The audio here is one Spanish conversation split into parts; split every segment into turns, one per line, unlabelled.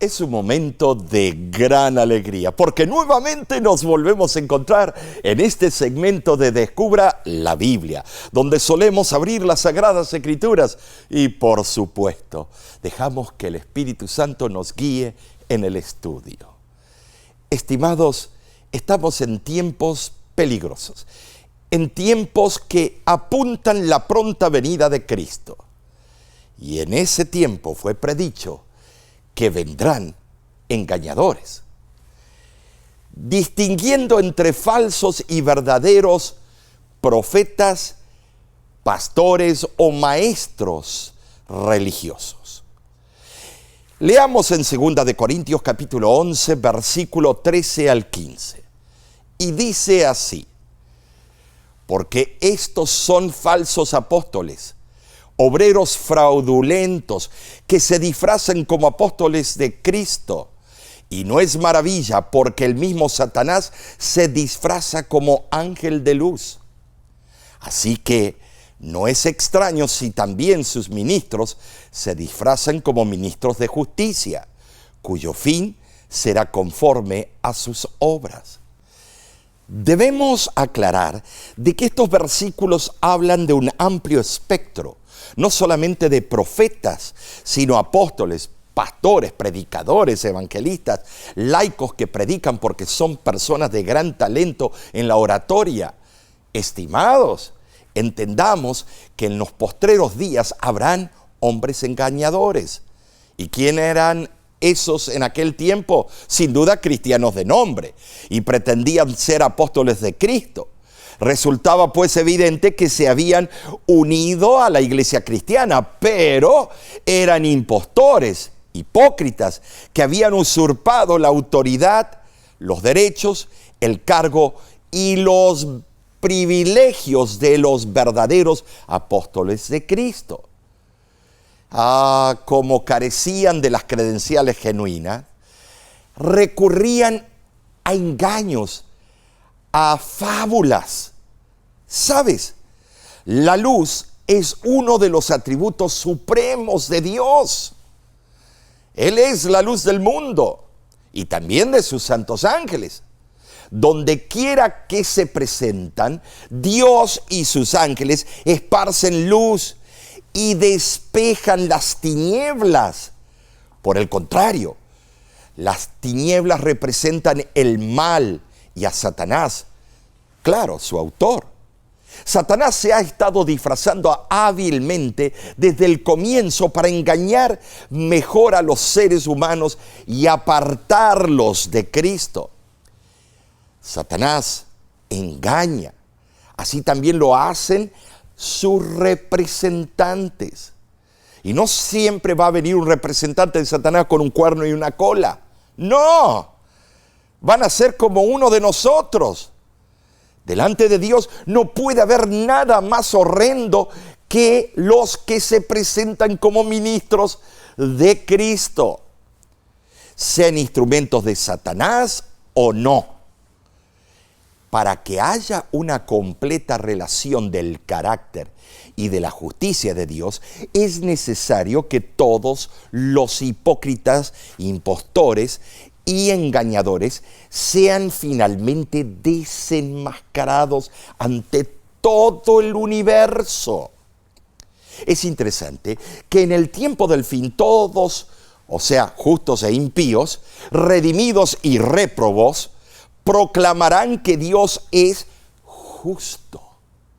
Es un momento de gran alegría, porque nuevamente nos volvemos a encontrar en este segmento de Descubra la Biblia, donde solemos abrir las Sagradas Escrituras y, por supuesto, dejamos que el Espíritu Santo nos guíe en el estudio. Estimados, estamos en tiempos peligrosos, en tiempos que apuntan la pronta venida de Cristo. Y en ese tiempo fue predicho que vendrán engañadores, distinguiendo entre falsos y verdaderos profetas, pastores o maestros religiosos. Leamos en 2 de Corintios capítulo 11, versículo 13 al 15. Y dice así: porque estos son falsos apóstoles, obreros fraudulentos que se disfrazan como apóstoles de Cristo. Y no es maravilla, porque el mismo Satanás se disfraza como ángel de luz. Así que no es extraño si también sus ministros se disfrazan como ministros de justicia, cuyo fin será conforme a sus obras. Debemos aclarar de que estos versículos hablan de un amplio espectro, no solamente de profetas, sino apóstoles, pastores, predicadores, evangelistas, laicos que predican porque son personas de gran talento en la oratoria. Estimados, entendamos que en los postreros días habrán hombres engañadores. ¿Y quiénes eran esos en aquel tiempo? Sin duda cristianos de nombre, y pretendían ser apóstoles de Cristo. Resultaba pues evidente que se habían unido a la iglesia cristiana, pero eran impostores, hipócritas, que habían usurpado la autoridad, los derechos, el cargo y los privilegios de los verdaderos apóstoles de Cristo. Como carecían de las credenciales genuinas, recurrían a engaños, a fábulas. ¿Sabes? La luz es uno de los atributos supremos de Dios. Él es la luz del mundo y también de sus santos ángeles. Donde quiera que se presentan, Dios y sus ángeles esparcen luz y despejan las tinieblas. Por el contrario, las tinieblas representan el mal y a Satanás, claro, su autor. Satanás se ha estado disfrazando hábilmente desde el comienzo para engañar mejor a los seres humanos y apartarlos de Cristo. Satanás engaña, así también lo hacen sus representantes. Y no siempre va a venir un representante de Satanás con un cuerno y una cola. No, van a ser como uno de nosotros. Delante de Dios no puede haber nada más horrendo que los que se presentan como ministros de Cristo, sean instrumentos de Satanás o no. Para que haya una completa relación del carácter y de la justicia de Dios, es necesario que todos los hipócritas, impostores y engañadores sean finalmente desenmascarados ante todo el universo. Es interesante que en el tiempo del fin todos, o sea, justos e impíos, redimidos y réprobos, proclamarán que Dios es justo.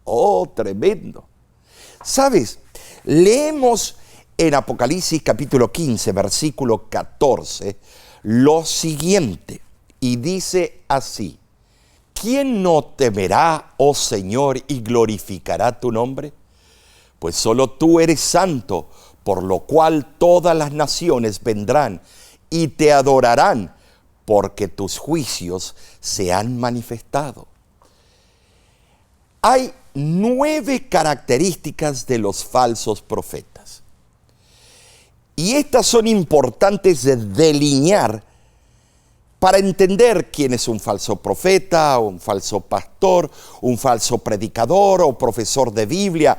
¡Oh, tremendo! ¿Sabes? Leemos en Apocalipsis capítulo 15, versículo 14, lo siguiente, y dice así: ¿quién no temerá, oh Señor, y glorificará tu nombre? Pues solo tú eres santo, por lo cual todas las naciones vendrán y te adorarán, porque tus juicios se han manifestado. Hay 9 características de los falsos profetas. Y estas son importantes de delinear para entender quién es un falso profeta, un falso pastor, un falso predicador o profesor de Biblia,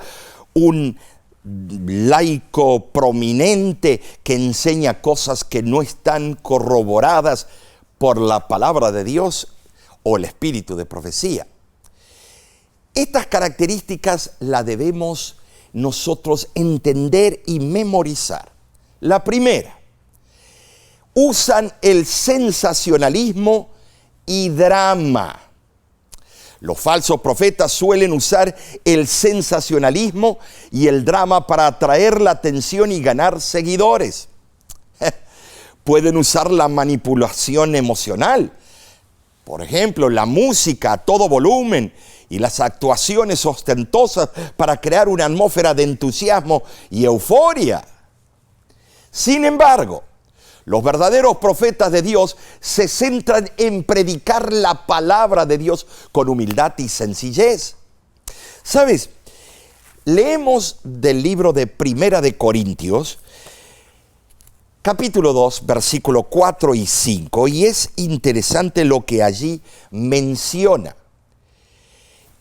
un laico prominente que enseña cosas que no están corroboradas por la palabra de Dios o el espíritu de profecía. Estas características las debemos nosotros entender y memorizar. La primera, usan el sensacionalismo y drama. Los falsos profetas suelen usar el sensacionalismo y el drama para atraer la atención y ganar seguidores. Pueden usar la manipulación emocional. Por ejemplo, la música a todo volumen y las actuaciones ostentosas para crear una atmósfera de entusiasmo y euforia. Sin embargo, los verdaderos profetas de Dios se centran en predicar la palabra de Dios con humildad y sencillez. ¿Sabes? Leemos del libro de Primera de Corintios, capítulo 2, versículo 4 y 5, y es interesante lo que allí menciona.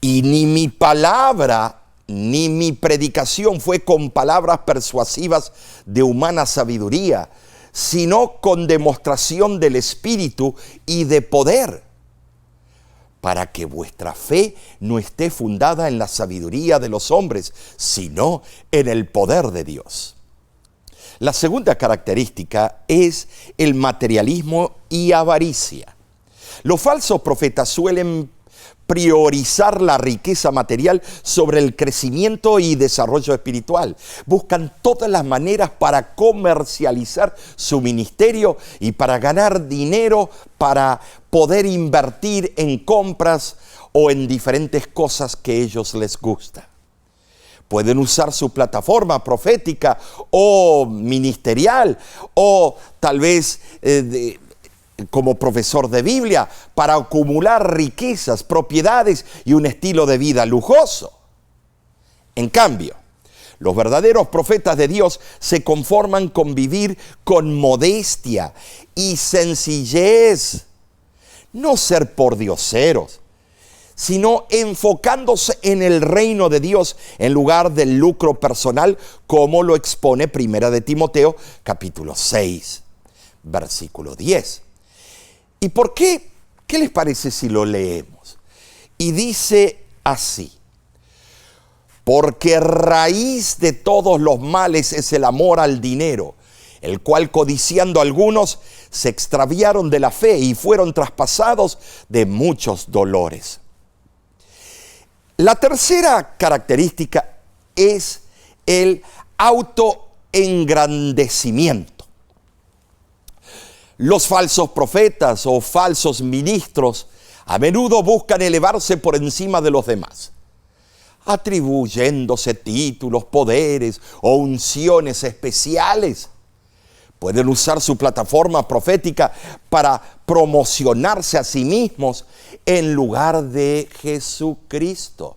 Y ni mi palabra ni mi predicación fue con palabras persuasivas de humana sabiduría, sino con demostración del Espíritu y de poder, para que vuestra fe no esté fundada en la sabiduría de los hombres, sino en el poder de Dios. La segunda característica es el materialismo y avaricia. Los falsos profetas suelen priorizar la riqueza material sobre el crecimiento y desarrollo espiritual. Buscan todas las maneras para comercializar su ministerio y para ganar dinero para poder invertir en compras o en diferentes cosas que a ellos les gusta. Pueden usar su plataforma profética o ministerial o tal vez como profesor de Biblia para acumular riquezas, propiedades y un estilo de vida lujoso. En cambio, los verdaderos profetas de Dios se conforman con vivir con modestia y sencillez, no ser pordioseros, sino enfocándose en el reino de Dios en lugar del lucro personal, como lo expone Primera de Timoteo, capítulo 6, versículo 10. ¿Y por qué? ¿Qué les parece si lo leemos? Y dice así: porque raíz de todos los males es el amor al dinero, el cual codiciando algunos se extraviaron de la fe y fueron traspasados de muchos dolores. La tercera característica es el autoengrandecimiento. Los falsos profetas o falsos ministros a menudo buscan elevarse por encima de los demás, atribuyéndose títulos, poderes o unciones especiales. Pueden usar su plataforma profética para promocionarse a sí mismos en lugar de Jesucristo.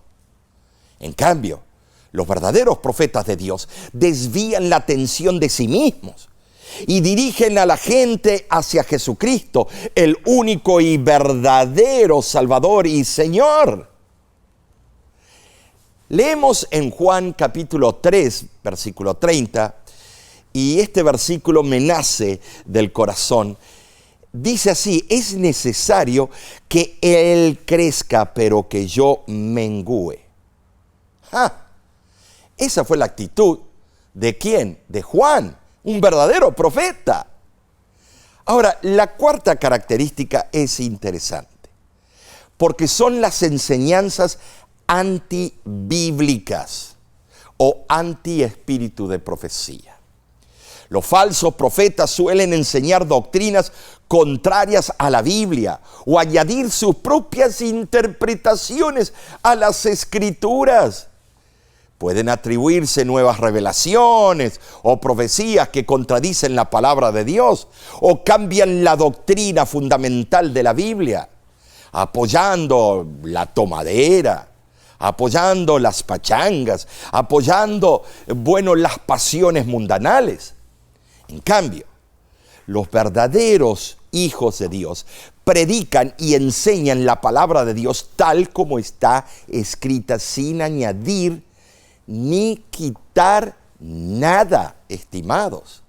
En cambio, los verdaderos profetas de Dios desvían la atención de sí mismos y dirigen a la gente hacia Jesucristo, el único y verdadero Salvador y Señor. Leemos en Juan capítulo 3, versículo 30, y este versículo me nace del corazón. Dice así: es necesario que Él crezca, pero que yo mengüe. Esa fue la actitud ¿de quién? De Juan, un verdadero profeta. Ahora, la cuarta característica es interesante, porque son las enseñanzas antibíblicas o anti-espíritu de profecía. Los falsos profetas suelen enseñar doctrinas contrarias a la Biblia o añadir sus propias interpretaciones a las Escrituras. Pueden atribuirse nuevas revelaciones o profecías que contradicen la palabra de Dios o cambian la doctrina fundamental de la Biblia, apoyando la tomadera, apoyando las pachangas, apoyando, las pasiones mundanales. En cambio, los verdaderos hijos de Dios predican y enseñan la palabra de Dios tal como está escrita, sin añadir ni quitar nada, estimados.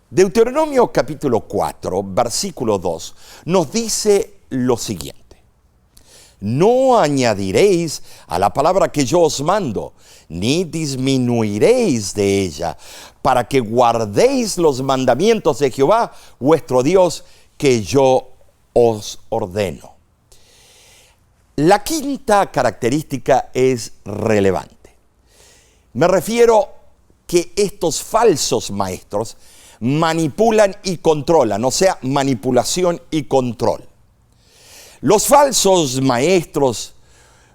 Deuteronomio capítulo 4, versículo 2, nos dice lo siguiente: no añadiréis a la palabra que yo os mando, ni disminuiréis de ella, para que guardéis los mandamientos de Jehová, vuestro Dios, que yo os ordeno. La quinta característica es relevante. Me refiero que estos falsos maestros manipulan y controlan, o sea, manipulación y control. Los falsos maestros,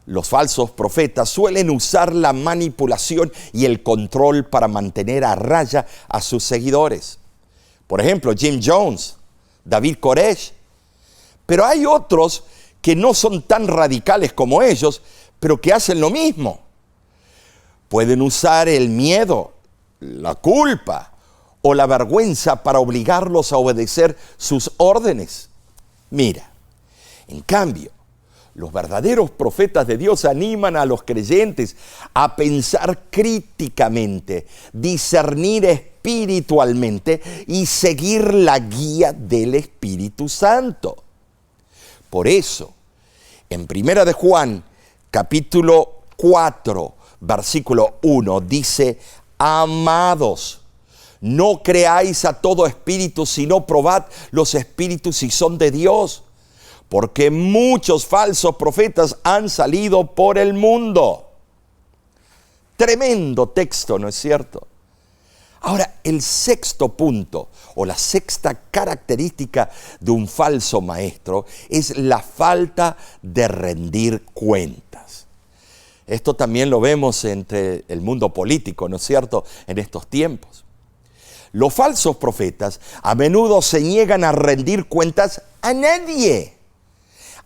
los falsos profetas suelen usar la manipulación y el control para mantener a raya a sus seguidores. Por ejemplo, Jim Jones, David Koresh. Pero hay otros que no son tan radicales como ellos, pero que hacen lo mismo. Pueden usar el miedo, la culpa o la vergüenza para obligarlos a obedecer sus órdenes. Mira, en cambio, los verdaderos profetas de Dios animan a los creyentes a pensar críticamente, discernir espiritualmente y seguir la guía del Espíritu Santo. Por eso, en 1 de Juan, capítulo 4, versículo 1, dice: amados, no creáis a todo espíritu, sino probad los espíritus si son de Dios, porque muchos falsos profetas han salido por el mundo. Tremendo texto, ¿no es cierto? Ahora, el sexto punto o la sexta característica de un falso maestro es la falta de rendir cuentas. Esto también lo vemos entre el mundo político, ¿no es cierto?, en estos tiempos. Los falsos profetas a menudo se niegan a rendir cuentas a nadie,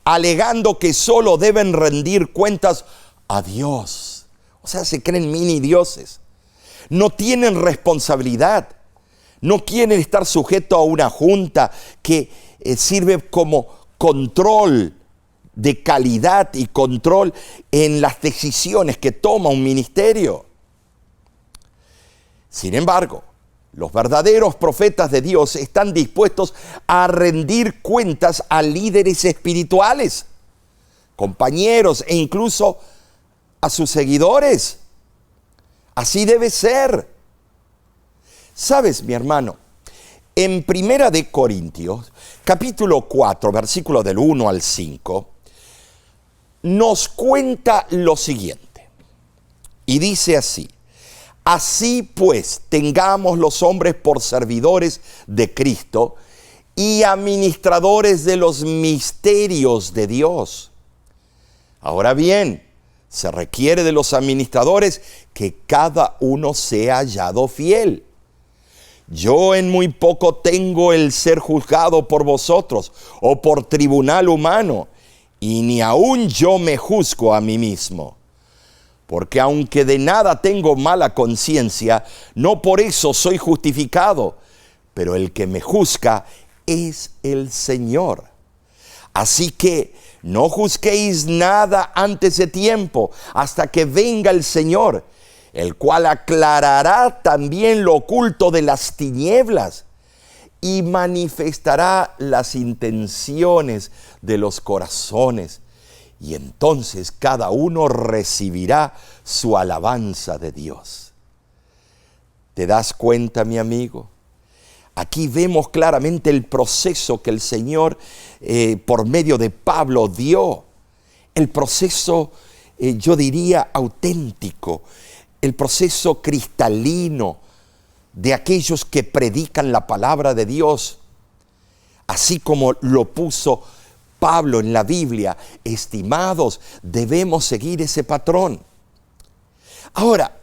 alegando que solo deben rendir cuentas a Dios. O sea, se creen mini dioses. No tienen responsabilidad. No quieren estar sujetos a una junta que sirve como control de calidad y control en las decisiones que toma un ministerio. Sin embargo, los verdaderos profetas de Dios están dispuestos a rendir cuentas a líderes espirituales, compañeros e incluso a sus seguidores. Así debe ser. ¿Sabes, mi hermano? En 1 de Corintios, capítulo 4, versículo del 1 al 5, nos cuenta lo siguiente. Y dice así: así pues, tengamos los hombres por servidores de Cristo y administradores de los misterios de Dios. Ahora bien, se requiere de los administradores que cada uno sea hallado fiel. Yo en muy poco tengo el ser juzgado por vosotros o por tribunal humano, y ni aun yo me juzgo a mí mismo. Porque aunque de nada tengo mala conciencia, no por eso soy justificado, pero el que me juzga es el Señor. Así que no juzguéis nada antes de tiempo, hasta que venga el Señor, el cual aclarará también lo oculto de las tinieblas y manifestará las intenciones de los corazones. Y entonces cada uno recibirá su alabanza de Dios. ¿Te das cuenta, mi amigo? Aquí vemos claramente el proceso que el Señor, por medio de Pablo, dio. El proceso, yo diría, auténtico. El proceso cristalino de aquellos que predican la palabra de Dios. Así como lo puso Pablo en la Biblia. Estimados, debemos seguir ese patrón. Ahora,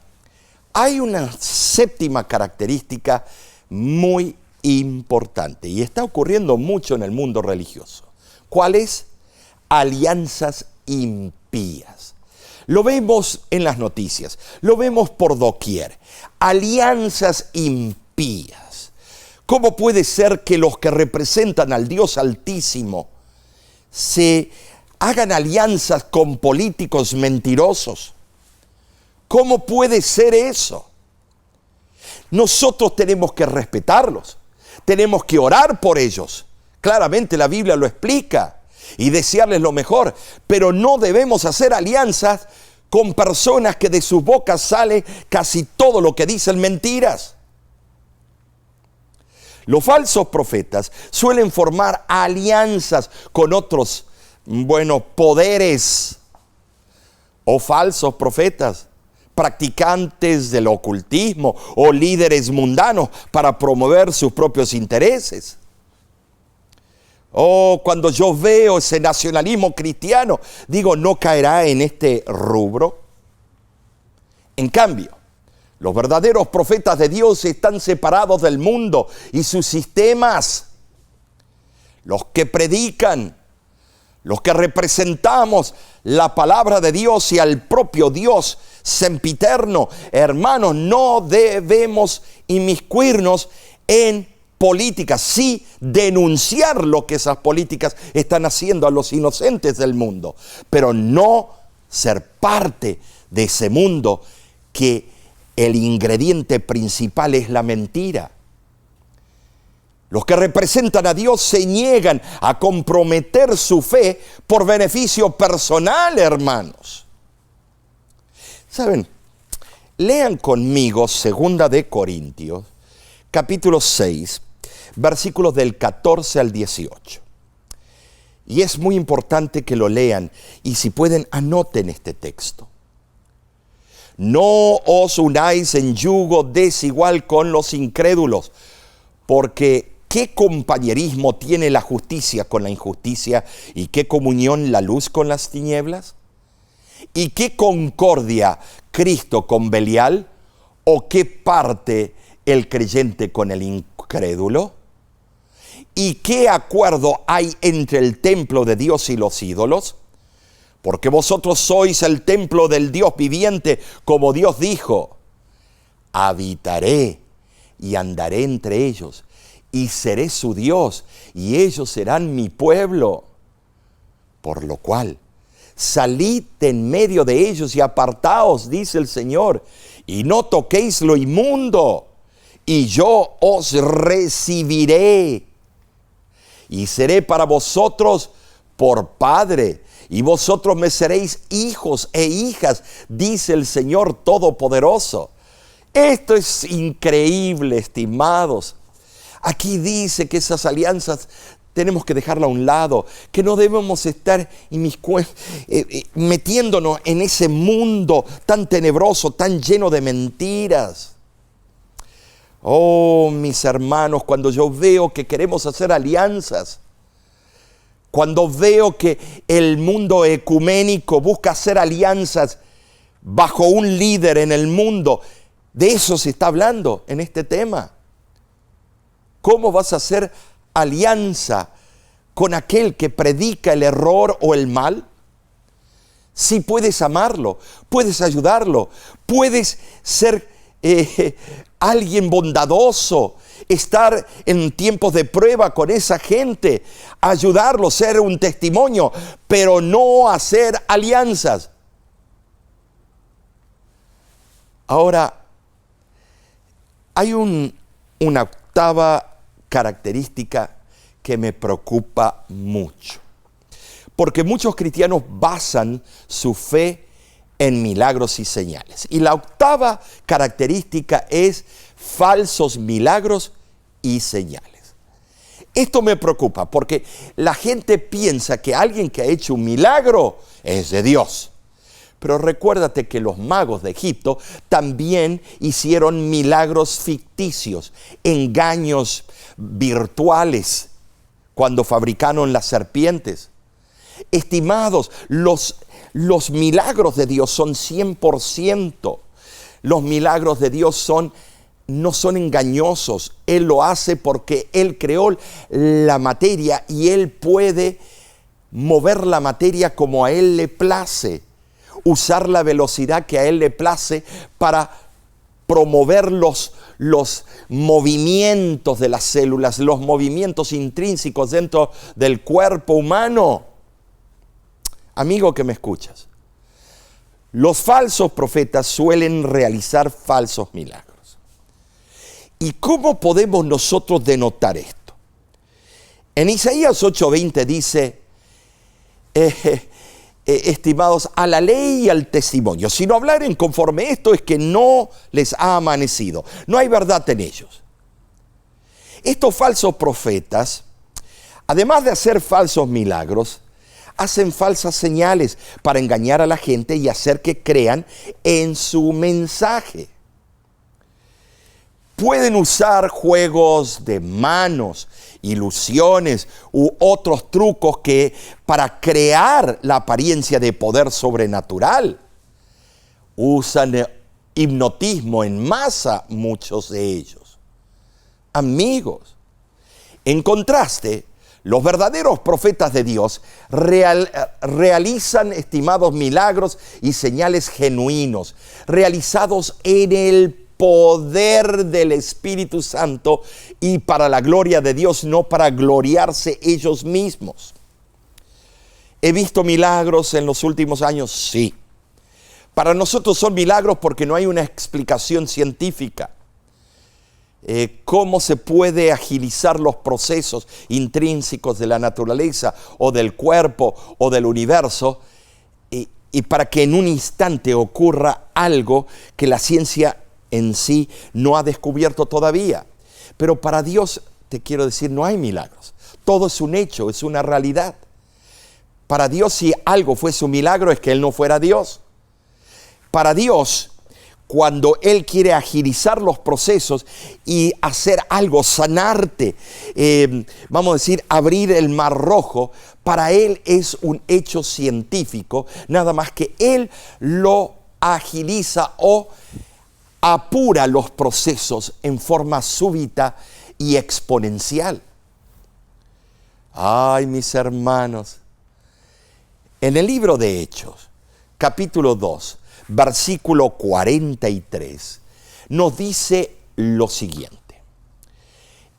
hay una séptima característica muy importante y está ocurriendo mucho en el mundo religioso. ¿Cuál es? Alianzas impías. Lo vemos en las noticias, lo vemos por doquier. Alianzas impías. ¿Cómo puede ser que los que representan al Dios Altísimo se hagan alianzas con políticos mentirosos, ¿Cómo puede ser eso? Nosotros tenemos que respetarlos, tenemos que orar por ellos. Claramente la Biblia lo explica y desearles lo mejor, pero no debemos hacer alianzas con personas que de sus bocas sale casi todo lo que dicen mentiras. Los falsos profetas suelen formar alianzas con otros, poderes o falsos profetas, practicantes del ocultismo o líderes mundanos para promover sus propios intereses. Cuando yo veo ese nacionalismo cristiano, digo, ¿no caerá en este rubro? En cambio, los verdaderos profetas de Dios están separados del mundo y sus sistemas. Los que predican, los que representamos la palabra de Dios y al propio Dios sempiterno, hermanos, no debemos inmiscuirnos en políticas, sí denunciar lo que esas políticas están haciendo a los inocentes del mundo, pero no ser parte de ese mundo que el ingrediente principal es la mentira. Los que representan a Dios se niegan a comprometer su fe por beneficio personal, hermanos. ¿Saben? Lean conmigo 2 de Corintios, capítulo 6, versículos del 14 al 18. Y es muy importante que lo lean y si pueden anoten este texto. No os unáis en yugo desigual con los incrédulos, porque ¿qué compañerismo tiene la justicia con la injusticia? ¿Y qué comunión la luz con las tinieblas? ¿Y qué concordia Cristo con Belial? ¿O qué parte el creyente con el incrédulo? ¿Y qué acuerdo hay entre el templo de Dios y los ídolos? Porque vosotros sois el templo del Dios viviente, como Dios dijo, habitaré y andaré entre ellos, y seré su Dios, y ellos serán mi pueblo. Por lo cual, salid en medio de ellos y apartaos, dice el Señor, y no toquéis lo inmundo, y yo os recibiré, y seré para vosotros por Padre, y vosotros me seréis hijos e hijas, dice el Señor Todopoderoso. Esto es increíble, estimados. Aquí dice que esas alianzas tenemos que dejarla a un lado, que no debemos estar metiéndonos en ese mundo tan tenebroso, tan lleno de mentiras. Oh, mis hermanos, cuando yo veo que queremos hacer alianzas, cuando veo que el mundo ecuménico busca hacer alianzas bajo un líder en el mundo, de eso se está hablando en este tema. ¿Cómo vas a hacer alianza con aquel que predica el error o el mal? Si puedes amarlo, puedes ayudarlo, puedes ser alguien bondadoso, estar en tiempos de prueba con esa gente, ayudarlo, ser un testimonio, pero no hacer alianzas. Ahora, hay una octava característica que me preocupa mucho, porque muchos cristianos basan su fe en milagros y señales. Y la octava característica es falsos milagros y señales. Esto me preocupa porque la gente piensa que alguien que ha hecho un milagro es de Dios. Pero recuérdate que los magos de Egipto también hicieron milagros ficticios, engaños virtuales cuando fabricaron las serpientes. Estimados, los milagros de Dios son 100%. Los milagros de Dios no son engañosos. Él lo hace porque Él creó la materia y Él puede mover la materia como a Él le place, usar la velocidad que a Él le place para promover los movimientos de las células, los movimientos intrínsecos dentro del cuerpo humano. Amigo que me escuchas, Los falsos profetas suelen realizar falsos milagros. ¿Y cómo podemos nosotros denotar esto? En Isaías 8:20 dice, estimados, a la ley y al testimonio, si no hablaren conforme esto es que no les ha amanecido, no hay verdad en ellos. Estos falsos profetas, además de hacer falsos milagros, hacen falsas señales para engañar a la gente y hacer que crean en su mensaje. Pueden usar juegos de manos, ilusiones u otros trucos para crear la apariencia de poder sobrenatural. Usan hipnotismo en masa, muchos de ellos. Amigos, en contraste, los verdaderos profetas de Dios realizan, estimados, milagros y señales genuinos, realizados en el poder del Espíritu Santo y para la gloria de Dios, no para gloriarse ellos mismos. ¿He visto milagros en los últimos años? Sí. Para nosotros son milagros porque no hay una explicación científica. Cómo se puede agilizar los procesos intrínsecos de la naturaleza o del cuerpo o del universo y para que en un instante ocurra algo que la ciencia en sí no ha descubierto todavía. Pero para Dios, te quiero decir, no hay milagros. Todo es un hecho, es una realidad. Para Dios, si algo fuese un milagro, es que Él no fuera Dios. Para Dios, cuando Él quiere agilizar los procesos y hacer algo, sanarte, vamos a decir, abrir el mar rojo, para Él es un hecho científico, nada más que Él lo agiliza o apura los procesos en forma súbita y exponencial. Ay, mis hermanos, en el libro de Hechos, capítulo 2, versículo 43, nos dice lo siguiente.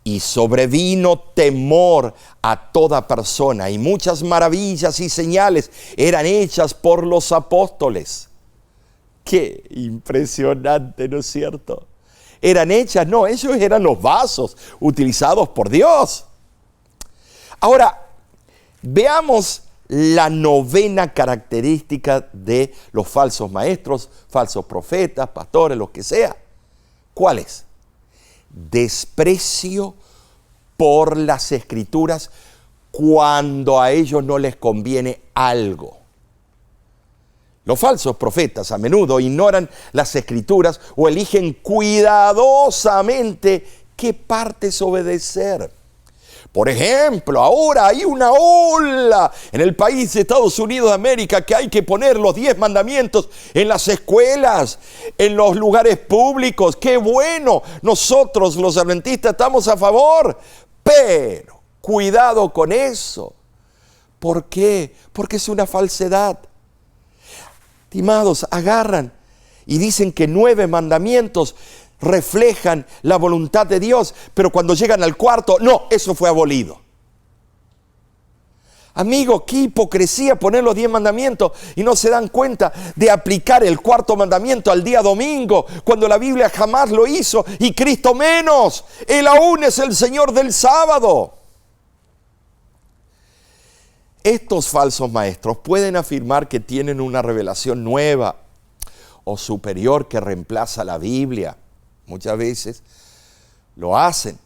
Y sobrevino temor a toda persona, y muchas maravillas y señales eran hechas por los apóstoles. ¡Qué impresionante!, ¿no es cierto? Eran hechas, no, ellos eran los vasos utilizados por Dios. Ahora, veamos la novena característica de los falsos maestros, falsos profetas, pastores, lo que sea. ¿Cuál es? Desprecio por las Escrituras cuando a ellos no les conviene algo. Los falsos profetas a menudo ignoran las Escrituras o eligen cuidadosamente qué partes obedecer. Por ejemplo, ahora hay una ola en el país de Estados Unidos de América que hay que poner los 10 mandamientos en las escuelas, en los lugares públicos. ¡Qué bueno! Nosotros los adventistas estamos a favor, pero cuidado con eso. ¿Por qué? Porque es una falsedad. Estimados, agarran y dicen que 9 mandamientos reflejan la voluntad de Dios, pero cuando llegan al cuarto, no, eso fue abolido. Amigo, qué hipocresía poner los 10 mandamientos y no se dan cuenta de aplicar el cuarto mandamiento al día domingo, cuando la Biblia jamás lo hizo y Cristo menos. Él aún es el Señor del sábado. Estos falsos maestros pueden afirmar que tienen una revelación nueva o superior que reemplaza la Biblia. Muchas veces lo hacen.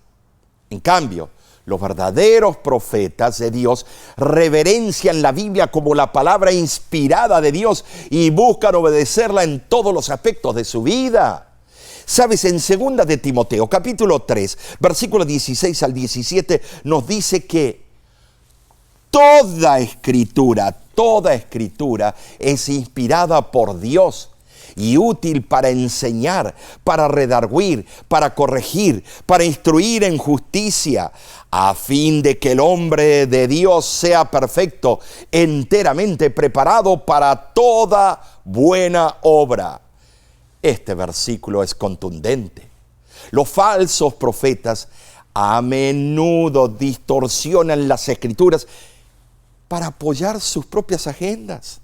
En cambio, los verdaderos profetas de Dios reverencian la Biblia como la palabra inspirada de Dios y buscan obedecerla en todos los aspectos de su vida. Sabes, en 2 de Timoteo, capítulo 3, versículos 16 al 17, nos dice que toda escritura es inspirada por Dios y útil para enseñar, para redarguir, para corregir, para instruir en justicia, a fin de que el hombre de Dios sea perfecto, enteramente preparado para toda buena obra. Este versículo es contundente. Los falsos profetas a menudo distorsionan las Escrituras para apoyar sus propias agendas.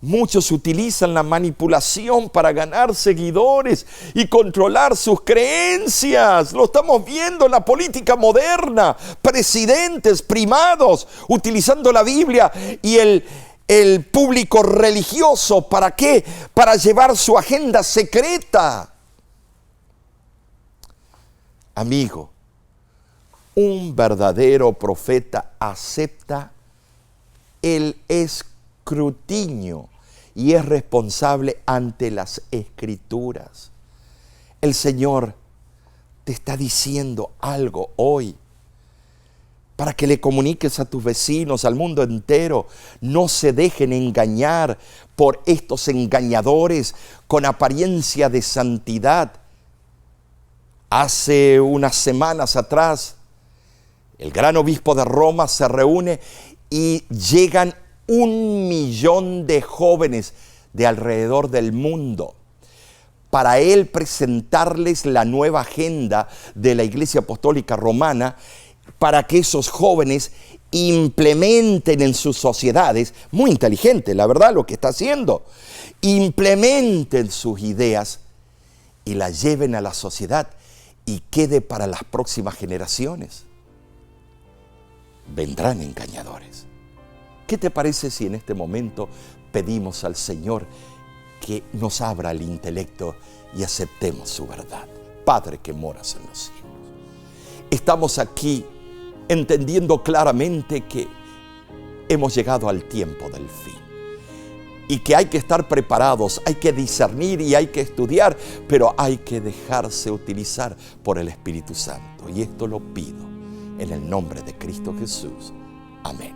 Muchos utilizan la manipulación para ganar seguidores y controlar sus creencias. Lo estamos viendo en la política moderna. Presidentes, primados, utilizando la Biblia y el público religioso. ¿Para qué? Para llevar su agenda secreta. Amigo, un verdadero profeta acepta el escrutinio y es responsable ante las Escrituras. El Señor te está diciendo algo hoy para que le comuniques a tus vecinos, al mundo entero. No se dejen engañar por estos engañadores con apariencia de santidad. Hace unas semanas atrás, el gran obispo de Roma se reúne y llegan 1 millón de jóvenes de alrededor del mundo para él presentarles la nueva agenda de la Iglesia Apostólica Romana, para que esos jóvenes implementen en sus sociedades, muy inteligente, la verdad, lo que está haciendo, implementen sus ideas y las lleven a la sociedad y quede para las próximas generaciones. Vendrán engañadores. ¿Qué te parece si en este momento pedimos al Señor que nos abra el intelecto y aceptemos su verdad? Padre que moras en los cielos, estamos aquí entendiendo claramente que hemos llegado al tiempo del fin y que hay que estar preparados, hay que discernir y hay que estudiar, pero hay que dejarse utilizar por el Espíritu Santo. Y esto lo pido en el nombre de Cristo Jesús. Amén.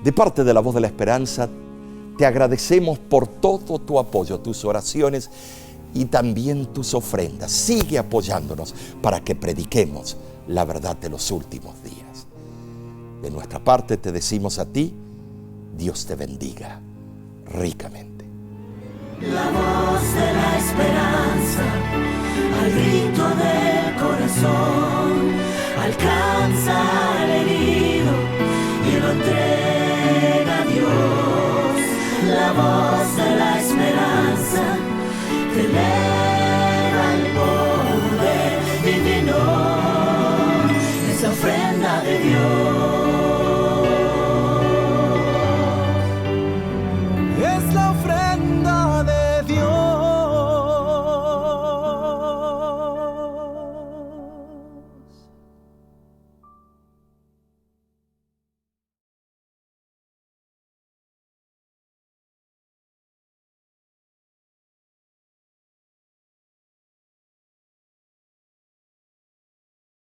De parte de la Voz de la Esperanza, te agradecemos por todo tu apoyo, tus oraciones y también tus ofrendas. Sigue apoyándonos para que prediquemos la verdad de los últimos días. De nuestra parte te decimos a ti, Dios te bendiga ricamente.
La voz de la esperanza, al grito del corazón, alcanza al herido y lo entrega a Dios. La voz de la esperanza te eleva al poder divino, esa ofrenda de Dios.
Es la ofrenda de Dios.